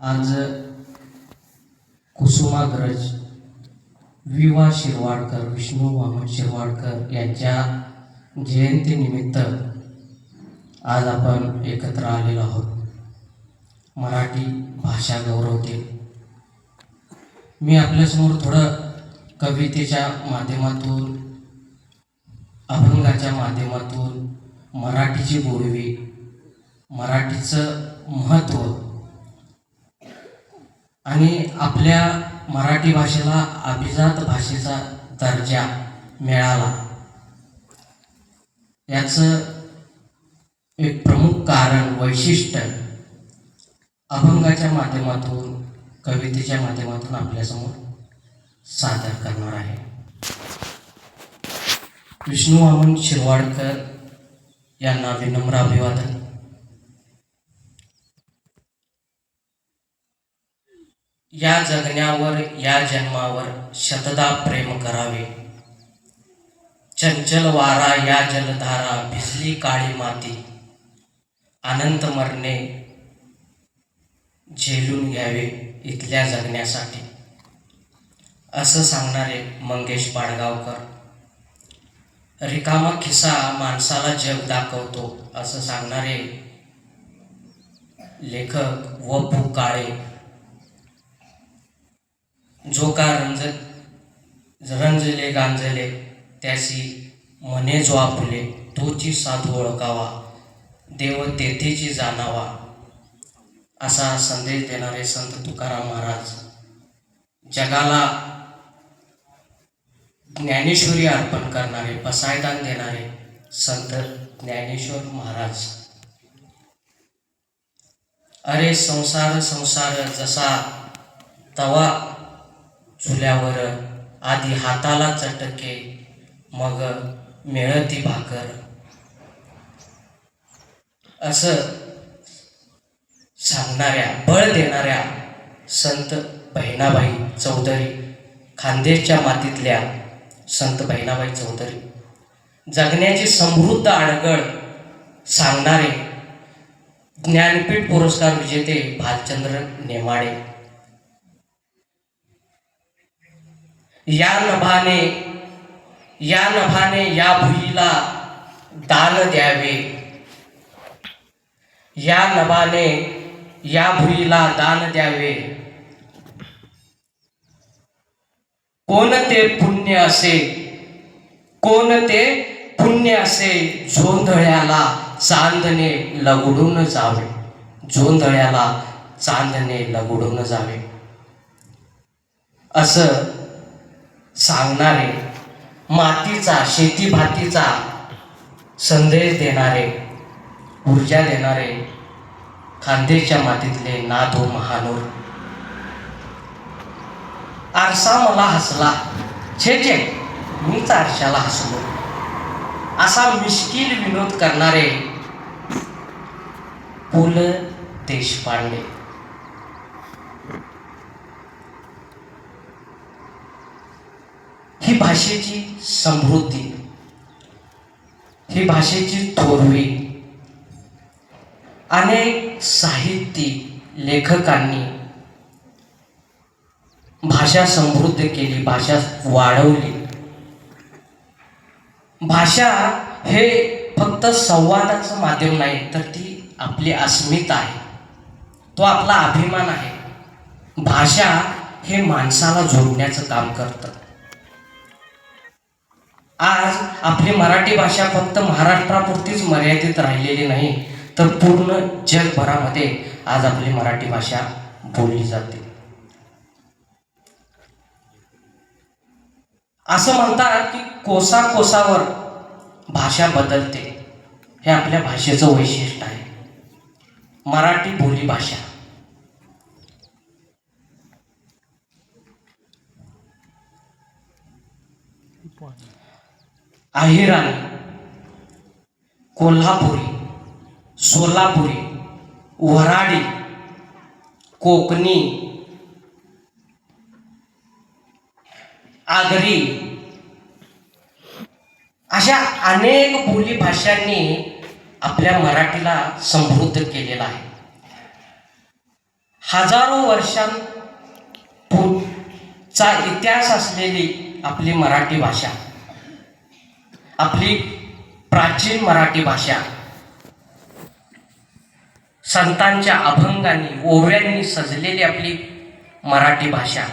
आज कुसुमाग्रज वि.वा. शिरवाडकर, विष्णू वामन शिरवाडकर यांच्या जयंतीनिमित्त आज आपण एकत्र आलेलो आहोत. मराठी भाषा गौरव दिन. मी आपल्यासमोर थोडं कवितेच्या माध्यमातून, अभंगाच्या माध्यमातून मराठीची गोडवी, मराठीचं महत्त्व आणि आपल्या मराठी भाषेला अभिजात भाषेचा दर्जा मिळाला याचं एक प्रमुख कारण, वैशिष्ट्य अभंगाच्या माध्यमातून, कवितेच्या माध्यमातून आपल्यासमोर सादर करणार आहे. विष्णू वामन शिरवाडकर यांना विनम्र अभिवादन. या जगण्यावर, या जन्मावर शतदा प्रेम करावे. चंचल वारा या जलधारा, भिजली काळी माती. अनंत मरणे झेलून घ्यावे इथल्या जगण्यासाठी, असं सांगणारे मंगेश पाडगावकर. रिकामा खिसा माणसाला जग दाखवतो, असं सांगणारे लेखक व.पु. काळे. जो का रंजले गांजले त्यासी म्हणे जो आपुले, तोची साधू ओळखावा, देव तेथेची जाणावा, असा संदेश देणारे संत तुकाराम महाराज. जगाला ज्ञानेश्वरी अर्पण करणारे, पसायदान देणारे संत ज्ञानेश्वर महाराज. अरे संसार संसार जसा तवा चुल्यावर, आधी हाताला चटके मग मिळती भाकर, असं सांगणाऱ्या, बळ देणाऱ्या संत बहिणाबाई चौधरी, खानदेशच्या मातीतल्या संत बहिणाबाई चौधरी. जगण्याची समृद्ध अडगळ सांगणारे ज्ञानपीठ पुरस्कार विजेते भालचंद्र नेमाडे. या नभाने या भुईला दान द्यावे. या नभाने या भुईला दान द्यावे. कोणते पुण्य असे, कोणते पुण्य असे, झोंधळ्याला चांदणे लगडून जावे. झोंधळ्याला चांदणे लगडून जावे, असं सांगणारे, मातीचा, शेतीभातीचा संदेश देणारे, ऊर्जा देणारे खानदेशच्या मातीतले नादो महानूर. आरसा मला हसला, छे मीच आरशाला हसलो, असा मिश्किल विनोद करणारे पु ल देशपांडे. ही भाषेची समृद्धी, ही भाषेची थोरवी अनेक साहित्यिक लेखकांनी भाषा समृद्ध केली, भाषा वाढवली. भाषा हे फक्त संवादाचं माध्यम नाही, तर ती आपली अस्मिता आहे, तो आपला अभिमान आहे. भाषा हे माणसाला जोडण्याचं काम करतं. आज आपली मराठी भाषा फक्त महाराष्ट्रापुरतीच मर्यादित राहिलेली नाही, तर पूर्ण जगभरामध्ये आज आपली मराठी भाषा बोलली जाते. असं म्हणतात की कोसाकोसावर भाषा बदलते. हे आपल्या भाषेचं वैशिष्ट्य आहे. मराठी बोली भाषा अहिराणी, कोल्हापुरी, सोलापुरी, वऱ्हाडी, कोकणी, आगरी अशा अनेक बोली भाषांनी आपल्या मराठीला समृद्ध केलेला आहे. हजारो वर्षांचा इतिहास असलेली आपली मराठी भाषा, आपली प्राचीन मराठी भाषा संतांच्या अभंगांनी ओव्यांनी सजलेली आपली मराठी भाषा.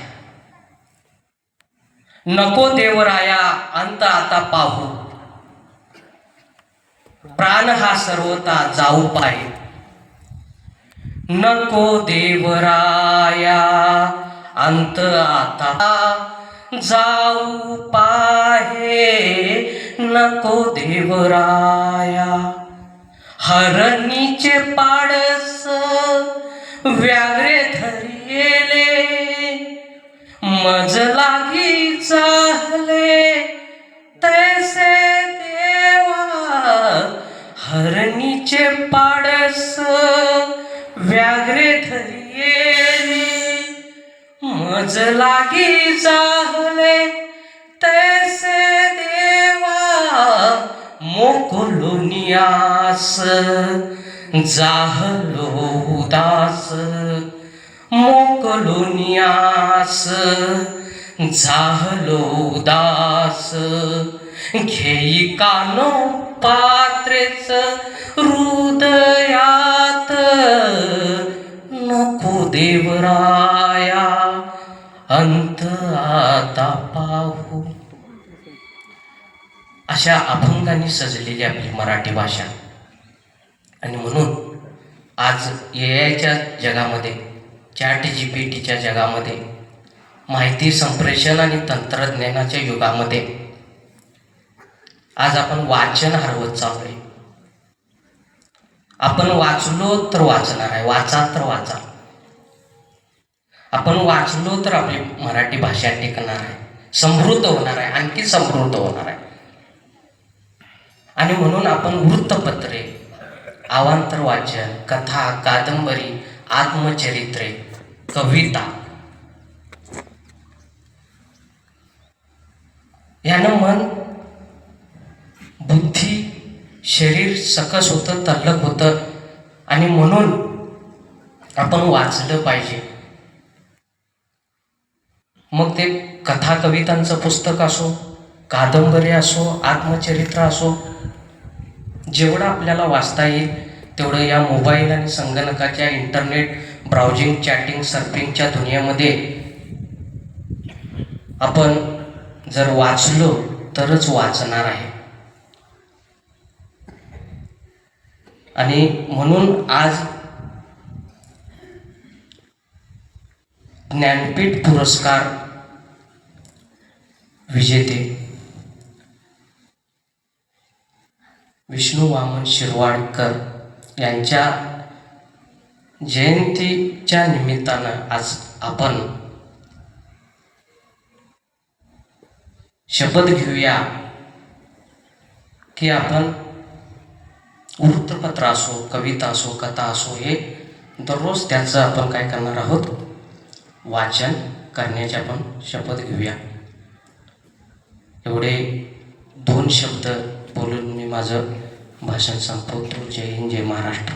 नको देवराया अंत आता पाहू, प्राण हा सर्वता जाऊ पाहे. नको देवराया अंत आता जाऊ पाहे. नको देवराया हरणीचे पाडस व्याघ्रे धरिले. मज लागी चालले तैसे देवा. हरणीचे पाडस व्याघ्रे धरिले. मज लागी चालले तैसे देवा. मोकलो नियास जाहलो उदास. मोकलो नियास झालो उदास. घेई कानो पात्रेच हृदयात. नको देवराया अंत आता पाहू. अशा अभंगाने सजलेली आपली मराठी भाषा. आणि म्हणून आज एआयच्या जगामध्ये, चॅट जीपीटीच्या जगामध्ये, माहिती संप्रेषण आणि तंत्रज्ञानाच्या युगामध्ये आज आपण वाचन हरवत चाललोय. आपण वाचलो तर वाचणार आहे, वाचा तर वाचा. आपण वाचलो तर आपली मराठी भाषा टिकणार आहे, समृद्ध होणार आहे, आणखी समृद्ध होणार आहे. आणि म्हणून आपण वृत्तपत्रे, अवांतर वाचन, कथा, कादंबरी, आत्मचरित्रे, कविता यानं मन, बुद्धी, शरीर सकस होतं, तल्लख होतं. आणि म्हणून आपण वाचलं पाहिजे. मग ते कथा कवितांचं पुस्तक असो, कादंबरी असो, आत्मचरित्र असो, जेवढं आपल्याला वाचता येईल तेवढं या मोबाईल आणि संगणकाच्या इंटरनेट ब्राउजिंग, चॅटिंग, सर्फिंगच्या दुनियेमध्ये आपण जर वाचलो तरच वाचणार आहे. आणि म्हणून आज ज्ञानपीठ पुरस्कार विजेते विष्णू वामन शिरवाडकर यांच्या जयंतीच्या निमित्तानं आज आपण शपथ घेऊया की आपण वृत्तपत्र असो, कविता असो, कथा असो, हे दररोज त्याचं आपण काय करणार आहोत, वाचन करण्याची आपण शपथ घेऊया. एवढे 2 शब्द बोलून मी माझं भाषण संपवतो. जय हिंद, जय महाराष्ट्र.